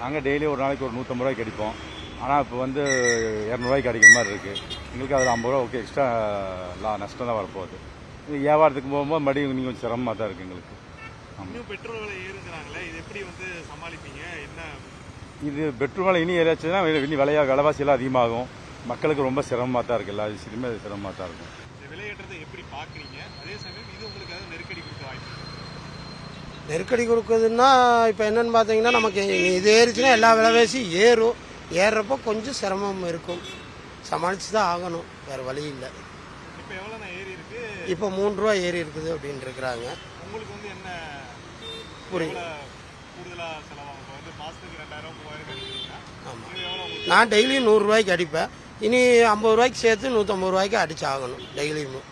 நாங்கள் டெய்லி ஒரு நாளைக்கு ஒரு 150 ரூபாய்க்கு அடிப்போம். ஆனால் இப்போ வந்து 200 ரூபாய்க்கு அடிக்கிற மாதிரி இருக்குது. எங்களுக்கு அதில் 50 ரூபா ஓகே எக்ஸ்ட்ரா நஷ்டம் தான் வரப்போகுது. வியாபாரத்துக்கு போகும்போது மறுபடியும் நீங்கள் கொஞ்சம் சிரமமாக தான் இருக்குது எங்களுக்கு. இன்னும் பெட்ரோல் விலை ஏறுங்கிறாங்களே, இது எப்படி வந்து சமாளிப்பீங்க? என்ன இது பெட்ரோல் விலை இனி ஏறாச்சுன்னா இனி விலைவாசியெல்லாம் அதிகமாகும். மக்களுக்கு ரொம்ப சிரமமாக தான் இருக்குது. எல்லா விஷயத்துலையுமே அது சிரமமாக தான் இருக்கும். இந்த விலையேற்றத்தை எப்படி பார்க்குறீங்க? அதே சமயம் இது உங்களுக்கு ஏதாவது நெருக்கடி கொடுக்க வாய்ப்பு இருக்கா? நெருக்கடி கொடுக்குதுன்னா இப்போ என்னென்னு பார்த்தீங்கன்னா, நமக்கு இது ஏறிச்சுன்னா எல்லா விலைவாசி ஏறும். ஏறுறப்போ கொஞ்சம் சிரமம் இருக்கும். சமாளித்து தான் ஆகணும், வேறு வழி இல்லை. இப்போ எவ்வளோண்ணா ஏறி இருக்கு? இப்போ 3 ரூபா ஏறி இருக்குது அப்படின்னு இருக்கிறாங்க. உங்களுக்கு வந்து என்ன புரியுது. கூடுதலாக செலவாகும்? இப்போ வந்து மாதத்துக்கு 2000 3000 கிடைக்கிறீங்கன்னா ஆமாம், இது எவ்வளோ உங்களுக்கு? நான் டெய்லியும் 100 ரூபாய்க்கு அடிப்பேன். இனி 50 ரூபாய்க்கு சேர்த்து 150 ரூபாய்க்கு அடிச்சு ஆகணும். டெய்லியும்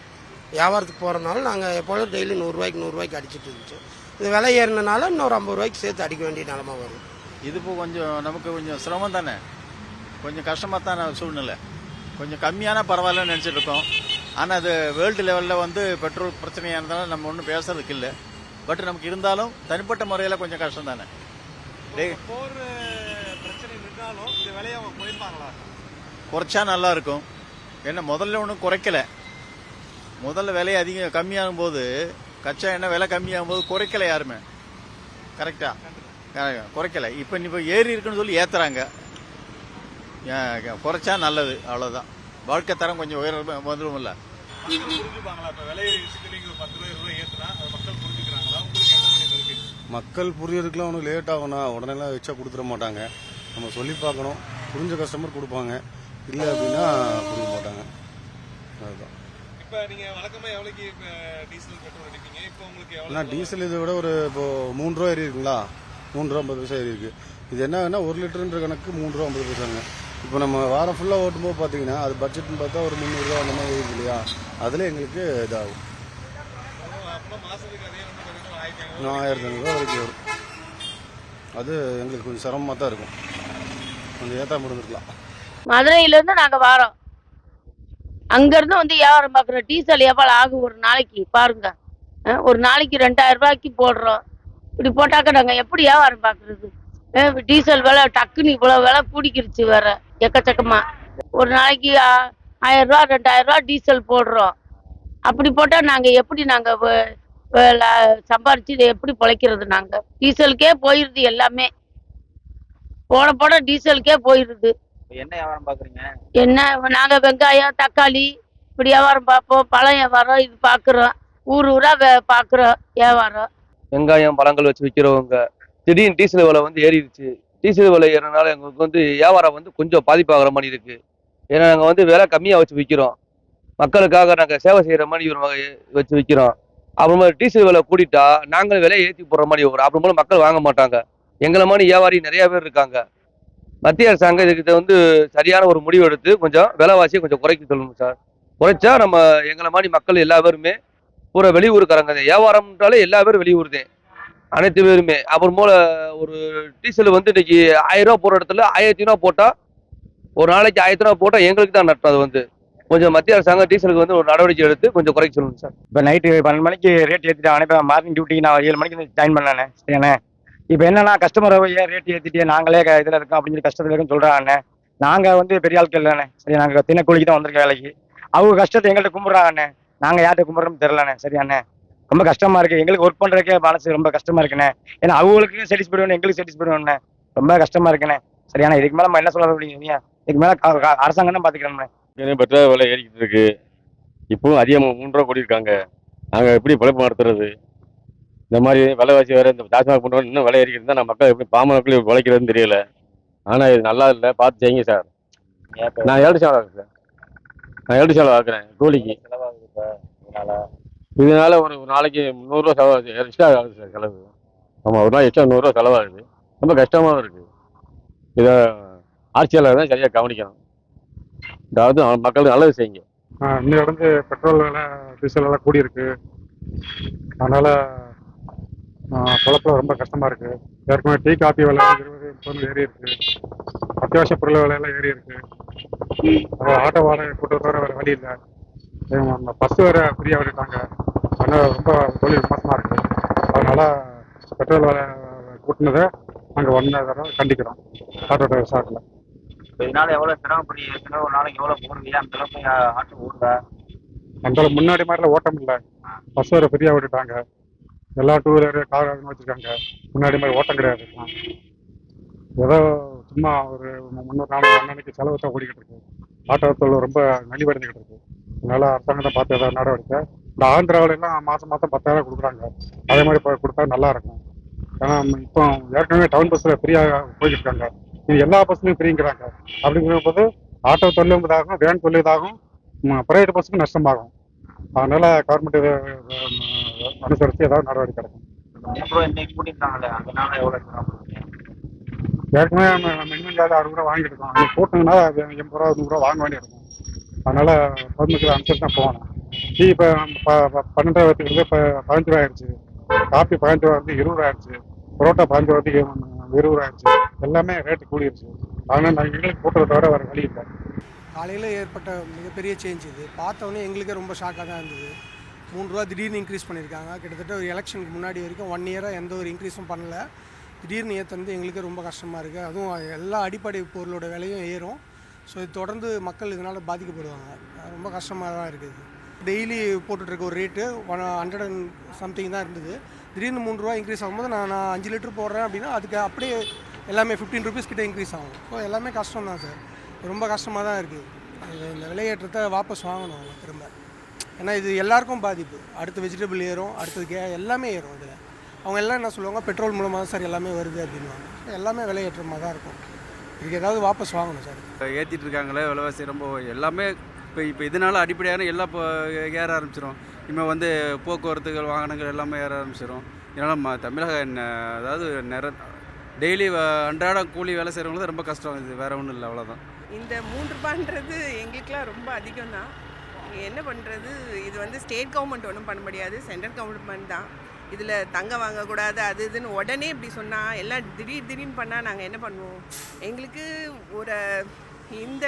வியாபாரத்துக்கு போகிறனால நாங்கள் எப்பொழுதும் டெய்லி 100 ரூபாய்க்கு அடிச்சுட்டு இருந்துச்சு. இது விலை ஏறினால இன்னொரு 50 ரூபாய்க்கு சேர்த்து அடிக்க வேண்டிய நிலமை வரும். இது இப்போ கொஞ்சம் நமக்கு கொஞ்சம் சிரமம் தானே, கொஞ்சம் கஷ்டமாக தானே சூழ்நிலை. கொஞ்சம் கம்மியான பரவாயில்லன்னு நினச்சிட்டு இருக்கோம். ஆனால் அது வேர்ல்டு லெவலில் வந்து பெட்ரோல் பிரச்சனையாக இருந்தாலும் நம்ம ஒன்றும் பேசுறதுக்கு இல்லை. பட் நமக்கு இருந்தாலும் தனிப்பட்ட முறையில் கொஞ்சம் கஷ்டம் தானே. போர் பிரச்சனை இருந்தாலும் இந்த விலையை அவங்க குறைப்பாங்களா? குறைச்சா நல்லா இருக்கும். ஏன்னா முதல்ல ஒன்றும் குறைக்கல. முதல்ல விலை அதிகம் கம்மியாகும் போது, கச்சா எண்ணெய் விலை கம்மியாகும் போது குறைக்கல யாருமே. கரெக்டா குறைக்கல. இப்போ ஏறி இருக்குன்னு சொல்லி ஏத்துறாங்க. குறைச்சா நல்லது, அவ்வளோதான். வாழ்க்கை தரம் கொஞ்சம் வந்துடும்ல. புரிஞ்சுப்பாங்களா? இப்போ விலை விஷயத்துல ஒரு 10 ரூபாய் 20 ரூபாய் ஏற்றுனா அது மக்கள் புரிஞ்சுக்கிறாங்களா? உங்களுக்கு என்ன பண்ணி இருக்கு? மக்கள் புரியறதுக்குலாம் ஒன்றும் லேட் ஆகும்னா உடனேலாம் வச்சா கொடுத்துட மாட்டாங்க. நம்ம சொல்லி பார்க்கணும். புரிஞ்ச கஸ்டமர் கொடுப்பாங்க, இல்லை அப்படின்னா கொடுக்க மாட்டாங்க. அதுதான். இப்போ நீங்கள் வழக்கமாக எவ்வளோக்கு இப்போ டீசல் பெட்ரோல் அடிப்பீங்க? இப்போ உங்களுக்கு எவ்வளோ? ஆனால் டீசல் இதை விட ஒரு இப்போது 3 ரூபா ஏறி இருக்குங்களா, 3 ரூபா 50 பைசா ஏறி இருக்கு. இது என்னன்னா 1 லிட்டருன்ற கணக்கு 3 ரூபா 50 பைசாங்க. இப்போ நம்ம வாரம் ஃபுல்லாக ஓட்டும்போது பார்த்தீங்கன்னா அது பட்ஜெட்னு பார்த்தா ஒரு 300 ரூபா அந்த மாதிரி இருக்கு இல்லையா, அதில் எங்களுக்கு இதாகும். அப்போ மாதத்துக்கு அதே வந்து பார்த்தீங்கன்னா 1500 ரூபா வரைக்கும் வரும். அது எங்களுக்கு கொஞ்சம் சிரமமாக தான் இருக்கும். கொஞ்சம் ஏற்றாம இருந்துருக்கலாம். மதுரையிலேருந்து நாங்கள் வாரோம். அங்கேருந்து வந்து வியாபாரம் பார்க்குறோம். டீசல் எவ்வளோ ஆகும் ஒரு நாளைக்கு பாருங்க. ஒரு நாளைக்கு 2000 ரூபாய்க்கு போடுறோம். இப்படி போட்டாக்க நாங்கள் எப்படி வியாபாரம் பார்க்குறது? டீசல் விலை டக்குன்னு இவ்வளோ விலை கூடிக்கிருச்சு வேற எக்கச்சக்கமா. ஒரு நாளைக்கு 1000 ரூபா 2000 ரூபா டீசல் போடுறோம். அப்படி போட்டால் நாங்கள் எப்படி சம்பாரிச்சு இதை எப்படி பிழைக்கிறது? நாங்கள் டீசலுக்கே போயிடுது எல்லாமே. போட போட டீசலுக்கே போயிடுது. என்ன வியாபாரம் பார்க்குறீங்க? என்ன நாங்கள் வெங்காயம் தக்காளி இப்படி வியாபாரம் பார்ப்போம். பழம் வியாபாரம் இது பார்க்குறோம். ஊரா பார்க்குறோம் வியாபாரம். வெங்காயம் பழங்கள் வச்சு விற்கிறவங்க திடீர்னு டீசல் விலை வந்து ஏறிடுச்சு. டீசல் விலை ஏறனால எங்களுக்கு வந்து வியாபாரம் வந்து கொஞ்சம் பாதிப்பாகிற மாதிரி இருக்கு. ஏன்னா நாங்கள் வந்து விலை கம்மியாக வச்சு விற்கிறோம். மக்களுக்காக நாங்கள் சேவை செய்கிற மாதிரி ஒரு வகை வச்சு விற்கிறோம். அப்புறமா டீசல் விலை கூட்டிட்டா நாங்கள் விலையை ஏற்றி போடுற மாதிரி வரும். அப்புறமா மக்கள் வாங்க மாட்டாங்க. எங்களை மாதிரி வியாபாரி நிறைய பேர் இருக்காங்க. மத்திய அரசாங்கம் இதுக்கு வந்து சரியான ஒரு முடிவு எடுத்து கொஞ்சம் விலைவாசியை கொஞ்சம் குறைக்க சொல்லணும் சார். குறைச்சா நம்ம எங்களை மாதிரி மக்கள் எல்லா பேருமே பூரா வெளியூருக்காரங்க. வியாபாரம்ன்றாலே எல்லா பேரும் வெளியூர் தான், அனைத்து பேருமே. அப்புறம் போல ஒரு டீசல் வந்து இன்னைக்கு 1000 ரூபா போடுற இடத்துல 1000 ரூபா போட்டா, ஒரு நாளைக்கு 1000 ரூபா போட்டால் எங்களுக்கு தான் நட்டம். அது வந்து கொஞ்சம் மத்திய அரசாங்கம் டீசலுக்கு வந்து ஒரு நடவடிக்கை எடுத்து கொஞ்சம் குறைக்க சொல்லணும் சார். இப்போ நைட்டு 12 மணிக்கு ரேட் ஏற்றிட்டாங்க. இப்போ மார்னிங் டியூட்டிக்கு நான் 7 மணிக்கு வந்து ஜாயின் பண்ணலானே. சரிண்ணே. இப்போ என்னன்னா கஸ்டமரை ஏன் ரேட் ஏற்றிட்டு நாங்களே இதில் இருக்கோம் அப்படின்னு சொல்லி கஷ்டத்தில் இருக்குன்னு சொல்கிறாங்கண்ணே. நாங்கள் வந்து பெரிய ஆட்கள் இல்லைண்ணே. சரி, நாங்கள் தினக்கூலிக்கு தான் வந்திருக்க வேலைக்கு. அவங்க கஷ்டத்தை எங்கள்கிட்ட கும்பிட்றாங்கண்ணே. நாங்கள் யார்கிட்ட கும்பிட்றோம்னு தெரிலண்ணே. சரியாண்ணே. ரொம்ப கஷ்டமாக இருக்குது எங்களுக்கு. ஒர்க் பண்ணுறதுக்கே மனசு ரொம்ப கஷ்டமாக இருக்குண்ணே. ஏன்னா அவங்களுக்கு சாட்டிஸ்ஃபை பண்ணணும், எங்களுக்கு சாட்டிஸ்ஃபை பண்ணணுண்ணே. ரொம்ப கஷ்டமாக இருக்குண்ணே. சரியாண்ணே. இதுக்கு மேலே நம்ம என்ன சொல்ல முடியும்? இதுக்கு மேலே அரசாங்கம் தான் பார்த்துக்கிறோம்ண்ணே. பெட்ரோல் விலை ஏறிக்கிட்டு இருக்கு. இப்பவும் அதிகமாக 3 ரூபா கூட்டியிருக்காங்க. நாங்கள் எப்படி பிழைப்பு நடத்துறது? இந்த மாதிரி விலைவாசி வேறு இந்த டாஸ்மாக் பண்ணுறோம், இன்னும் விலை ஏறிக்கிட்டு இருந்தால் நம்ம மக்கள் எப்படி பாமரக்குள்ளே உழைக்கிறதுன்னு தெரியல. ஆனால் இது நல்லா இல்லை, பார்த்து செய்யுங்க சார். நான் 7 சேலை ஆகுது சார். நான் 7 சேலை ஆக்குறேன் கூலிக்கு. இதனால ஒரு நாளைக்கு 100 ரூபா செலவாகுது, எக்ஸ்ட்ரா ஆகுது சார் செலவு. ஆமாம், ஒரு நாள் எக்ஸ்ட்ரா 100 ரூபா செலவாகுது. ரொம்ப கஷ்டமாகவும் இருக்குது. இதை ஆட்சியாளர் தான் சரியாக கவனிக்கணும். அதாவது மக்களுக்கு நல்லது செய்யுங்க. இன்னும் வந்து பெட்ரோல் விலை டீசல் விலை கூடியிருக்கு. அதனால் பொழப்பில் ரொம்ப கஷ்டமாக இருக்குது. ஏற்கனவே டீ காஃபி விலை 20 30 ஏறி இருக்குது. அத்தியாவசிய பொருள் விலையெல்லாம் ஏறி இருக்குது. ஆட்டோ வாடகை கூட்ட தவிர வேறு வழி இல்லை. பஸ் வேறு ஃப்ரீயாக விட்டுட்டாங்க. அதனால் ரொம்ப தொழில் மோசமாக இருக்குது. அதனால் பெட்ரோல் விலை கூட்டினதை நாங்கள் தடவை கண்டிக்கிறோம் ஆட்டோ டிரைவர் சார்ல. இதனால எவ்வளோ சிரமப்படி ஏற்கனவே ஒரு நாளைக்கு எவ்வளோ போடுவீங்க அந்த அளவுக்கு ஆட்டோ ஓடுதா? அந்த முன்னாடி மாதிரிலாம் ஓட்டம் இல்லை. பஸ் வர ஃப்ரீயாக விட்டுட்டாங்க. எல்லா டூ வீலரு கார் வச்சுருக்காங்க. முன்னாடி மாதிரி ஓட்டம் கிடையாது. ஏதோ சும்மா ஒரு 300-400 அன்னன்னைக்கு செலவு தான் ஓடிக்கிட்டு இருக்கு. ஆட்டோ தொழில் ரொம்ப நலிவடைஞ்சிக்கிட்டு இருக்கு. அதனால அரசாங்கம் தான் பார்த்து ஏதாவது நடவடிக்கை. இந்த ஆந்திராவில எல்லாம் மாதம் 10,000 கொடுக்குறாங்க. அதே மாதிரி கொடுத்தா நல்லா இருக்கும். ஏன்னா இப்போ ஏற்கனவே டவுன் பஸ்ஸில் ஃப்ரீயாக போய்கிட்டு இருக்காங்க. இது எல்லா பஸ்லையும் ஃப்ரீங்கிறாங்க. அப்படிங்கிற போது ஆட்டோ தொழிலும் இதாகும், வேன் தொழில் இதாகும், பிரைவேட் பஸ்ஸுக்கும் நஷ்டமாகும். அதனால கவர்மெண்ட் இதை அனுசரித்து ஏதாவது நடவடிக்கை எடுக்கும். இன்னைக்கு கூட்டிட்டாங்களே அதனால எவ்வளோ சிரமப்படுவீங்க? ஏற்கனவே நம்ம இன்னும் இல்லாத 60 ரூபா வாங்கிட்டு இருக்கோம். அது கூட்டிங்கன்னா 80 ரூபா 100 ரூபா வாங்க வேண்டியிருக்கும். அதனால கவர்மெண்ட்டுக்கு அனுசரித்து தான் போகணும். டீ இப்போ 12 ரூபா வச்சுக்கிறது இப்போ 15 ரூபா ஆயிடுச்சு. காப்பி 15 ரூபா வந்து 20 ரூபா ஆயிடுச்சு. புரோட்டா 15 ரூபாய்க்கு 20 ரூபா ஆயிடுச்சு. எல்லாமே ரேட்டு கூடிருச்சு. அதனால் நாங்கள் எங்களுக்கு கூட்டுறத தவிர வேறு வழி இல்லை. காலையில் ஏற்பட்ட மிகப்பெரிய சேஞ்ச் இது. பார்த்தோன்னே எங்களுக்கே ரொம்ப ஷாக்காக தான் இருந்தது. 3 ரூபா திடீர்னு இன்க்ரீஸ் பண்ணியிருக்காங்க. கிட்டத்தட்ட ஒரு எலெக்ஷனுக்கு முன்னாடி வரைக்கும் 1 இயராக எந்த ஒரு இன்க்ரீஸும் பண்ணல. திடீர்னு ஏற்றது எங்களுக்கே ரொம்ப கஷ்டமாக இருக்குது. அதுவும் எல்லா அடிப்படை பொருளோட விலையும் ஏறும். ஸோ இது தொடர்ந்து மக்கள் இதனால் பாதிக்கப்படுவாங்க. ரொம்ப கஷ்டமாக தான் இருக்குது. டெய்லி போட்டுட்ருக்க ஒரு ரேட்டு 100 and something தான் இருந்தது. திடீர்னு 3 ரூபா இன்க்ரீஸ் ஆகும்போது நான் 5 லிட்டர் போடுறேன் அப்படின்னா அதுக்கு அப்படியே எல்லாமே 15 rupees கிட்ட இன்க்ரீஸ் ஆகும். ஸோ எல்லாமே கஷ்டம் தான் சார். ரொம்ப கஷ்டமாக தான் இருக்குது. இந்த விலையேற்றத்தை வாபஸ் வாங்கணும் அவங்க திரும்ப. ஏன்னா இது எல்லாருக்கும் பாதிப்பு. அடுத்து வெஜிடபிள் ஏறும், அடுத்தது எல்லாமே ஏறும். இதில் அவங்க எல்லாம் என்ன சொல்லுவாங்க, பெட்ரோல் மூலமாக தான் சார் எல்லாமே வருது அப்படின்வாங்க. எல்லாமே விலையேற்றமாக தான் இருக்கும். இதுக்கு ஏதாவது வாபஸ் வாங்கணும் சார். ஏற்றிட்டு இருக்காங்களே விலைவாசி ரொம்ப எல்லாமே. இப்போ இதனால அடிப்படையான எல்லாம் இப்போ ஏற ஆரம்பிச்சிடும். இனிமேல் வந்து போக்குவரத்துகள் வாகனங்கள் எல்லாமே ஏற ஆரம்பிச்சிடும். இதனால் தமிழக அதாவது டெய்லி அன்றாடம் கூலி வேலை செய்கிறவங்களுக்கு ரொம்ப கஷ்டம். இது வேறு ஒன்றும் இல்லை, அவ்வளோதான். இந்த 3 ரூபான்றது எங்களுக்கெலாம் ரொம்ப அதிகம் தான். என்ன பண்ணுறது, இது வந்து ஸ்டேட் கவர்மெண்ட் ஒன்றும் பண்ண முடியாது, சென்ட்ரல் கவர்மெண்ட் தான். இதில் தங்க வாங்கக்கூடாது அது இதுன்னு உடனே இப்படி சொன்னால் எல்லாம் திடீர்னு பண்ணால் நாங்கள் என்ன பண்ணுவோம்? எங்களுக்கு ஒரு இந்த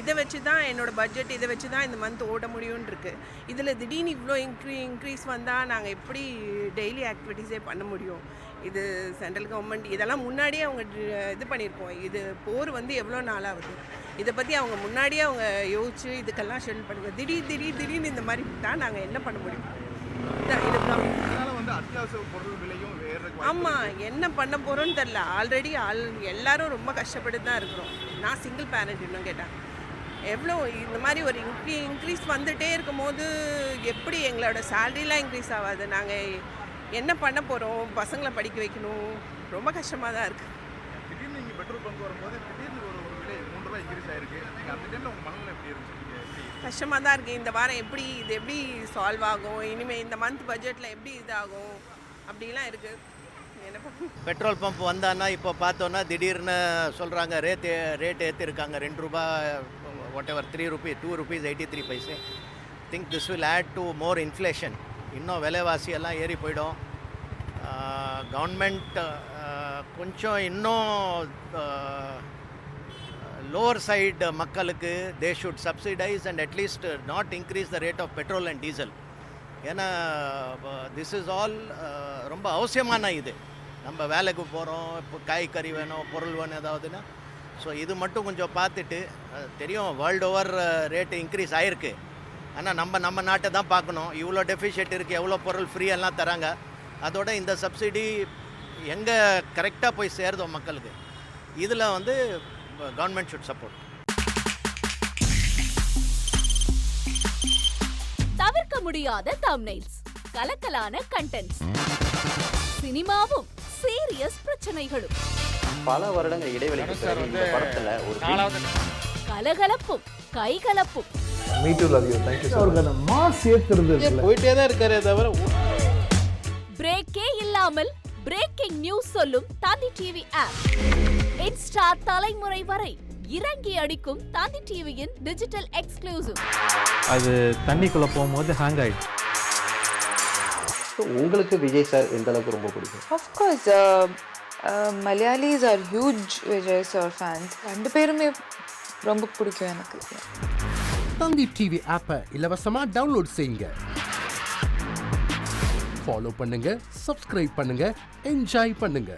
இதை வச்சு தான் என்னோடய பட்ஜெட், இதை வச்சு தான் இந்த மந்த் ஓட முடியும்னு இருக்குது. இதில் திடீர்னு இவ்வளோ இன்க்ரீஸ் வந்தால் நாங்கள் எப்படி டெய்லி ஆக்டிவிட்டீஸே பண்ண முடியும்? இது சென்ட்ரல் கவர்மெண்ட் இதெல்லாம் முன்னாடியே அவங்க இது பண்ணியிருக்கோம். இது போர் வந்து எவ்வளோ நாளாகுது, இதை பற்றி அவங்க முன்னாடியே அவங்க யோசிச்சு இதுக்கெல்லாம் ஷெடியூல் பண்ணுவோம். திடீர்னு இந்த மாதிரி தான் நாங்கள் என்ன பண்ண முடியும்? ஆமாம், என்ன பண்ண போகிறோன்னு தெரில. ஆல்ரெடி எல்லாரும் ரொம்ப கஷ்டப்பட்டு தான் இருக்கிறோம். நான் சிங்கிள் பேரண்ட். இன்னும் கேட்டேன் எவ்வளோ இந்த மாதிரி ஒரு இன்க்ரீஸ் வந்துகிட்டே இருக்கும் போது எப்படி எங்களோட சேலரிலாம் இன்க்ரீஸ் ஆகாது? நாங்கள் என்ன பண்ண போகிறோம்? பசங்களை படிக்க வைக்கணும். ரொம்ப கஷ்டமாக தான் இருக்குது. திடீர்னு நீங்கள் பெட்ரோல் பங்க் வரும்போது திடீர்னு ஒரு விலை 3 ரூபாய் இன்க்ரீஸ் ஆயிருக்கு. நீங்கள் அந்த டைமில் உங்கள் மனநிலை எப்படி இருந்துச்சு? கஷ்டமாக தான் இருக்குது. இந்த வாரம் இது எப்படி சால்வ் ஆகும்? இனிமேல் இந்த மந்த் பட்ஜெட்டில் எப்படி இதாகும் அப்படிலாம் இருக்குது. என்ன பண்ண பெட்ரோல் பம்ப் வந்தான்னா இப்போ பார்த்தோன்னா திடீர்னு சொல்கிறாங்க ரேட் ஏற்றிருக்காங்க 2 ரூபா whatever 3 rupees 2 rupees 83 paise. Think this will add to more inflation. இன்னும் விலைவாசி எல்லாம் ஏறி போயிடும். கவர்மெண்ட் கொஞ்சம் இன்னும் லோவர் சைடு மக்களுக்கு they should subsidize and at least not increase the rate of petrol and diesel. ஏன்னா திஸ் இஸ் ஆல் ரொம்ப அவசியமான இது. நம்ம வேலைக்கு போகிறோம், இப்போ காய்கறி வேணும், பொருள் வேணும் ஏதாவதுன்னா. ஸோ இது மட்டும் கொஞ்சம் பார்த்துட்டு, தெரியும் வேர்ல்டு ஓவர் ரேட்டு இன்க்ரீஸ் ஆகிருக்கு. ஆனால் நம்ம நாட்டை தான் பார்க்கணும். இவ்வளோ டெஃபிஷியட் இருக்குது, எவ்வளோ பொருள் ஃப்ரீயெல்லாம் தராங்க. அதோட இந்த சப்சிடி எங்கே கரெக்டாக போய் சேருதோ மக்களுக்கு, இதில் வந்து கவர்மெண்ட் ஷுட் சப்போர்ட். தவிர்க்க முடியாத தம்ப்நெயில்ஸ், கலக்கலான கண்டென்ட்ஸ், சினிமாவும் சீரியஸ் பிரச்சனைகளும், பல வருடங்கள் இடைவெளிக்கு பிறகு இந்த படத்துல ஒரு கலகலப்பும் கைகலப்பும். போயிட்டே தான் இருக்காரே தவிர பிரேக்கே இல்லாமல் பிரேக்கிங் நியூஸ் சொல்லும் தந்தி டிவி ஆப். இன்ஸ்டா தலைமுறை வரை இறங்கி அடிக்கும் தந்தி டிவியின் டிஜிட்டல் எக்ஸ்க்ளூசிவ். அது தண்ணிக்குள்ள போகும்போது ஹேங் ஆயிடுச்சு. உங்களுக்கு விஜய் சார் எந்த அளவுக்கு ரொம்ப பிடிக்கும்? Of course, Malayalis are huge Vijay sir fans. ரெண்டு பேருமே ரொம்ப பிடிக்கும் எனக்கு. தந்தி டிவி ஆப்பை இலவசமா டவுன்லோட் செய்யுங்க. ஃபாலோ பண்ணுங்க, சப்ஸ்கிரைப் பண்ணுங்க, என்ஜாய் பண்ணுங்க.